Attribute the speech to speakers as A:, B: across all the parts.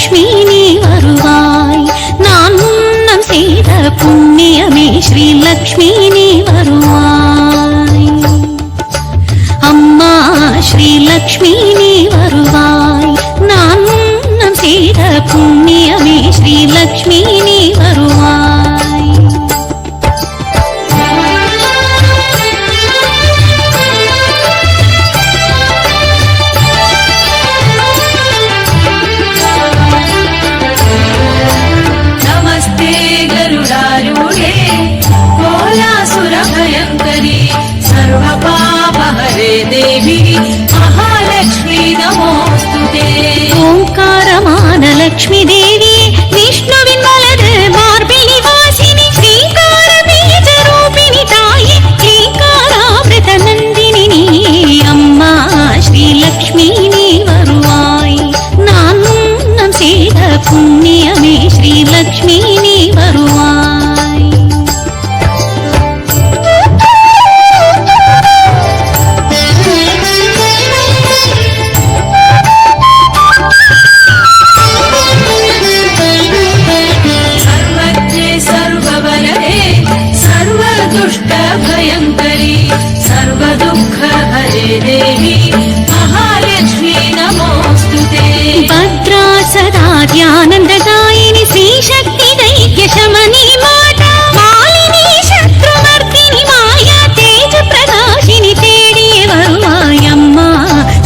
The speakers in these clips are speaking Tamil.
A: ஸ்ரீலக்ஷ்மி நீ வருவாய். நான் முன்னம் செய்த புண்ணியமே ஸ்ரீலக்ஷ்மி நீ வருவாய். அம்மா ஸ்ரீலக்ஷ்மி நீ வருவாய். நான் முன்னம் செய்த புண்ணியமே ஸ்ரீலக்ஷ்மி நீ வருவாய். ஓங்காரமான லக்ஷ்மி தேவி விஷ்ணுவின் வலது மார்பில் நிவாசினி ஸ்ரீகார பீஜ ரூபிணி தாயே ஸ்ரீகாராமிருத நந்தினி நீ. அம்மா ஸ்ரீலக்ஷ்மி நீ வருவாய். நான் முன்னம் செய்த புண்ணியமே ஸ்ரீலக்ஷ்மி நீ வருவாய்.
B: भयंकरी सर्वदुःख हरे देवी महालक्ष्मी नमोस्तुते.
A: भद्रा सदा ध्यानन्ददायिनी श्रीशक्ति दैत्य शमनी माता मालिनी शत्रुमर्दिनी माया तेज प्रकाशिनी தேடியே வருவாய். அம்மா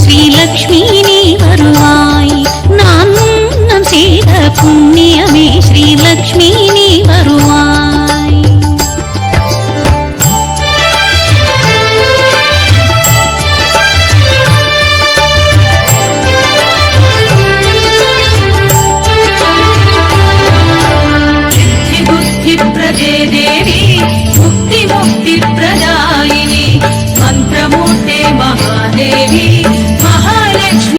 A: ஸ்ரீலக்ஷ்மி நீ வருவாய். நான் முன்னம் செய்த புண்ணியமே ஸ்ரீலக்ஷ்மி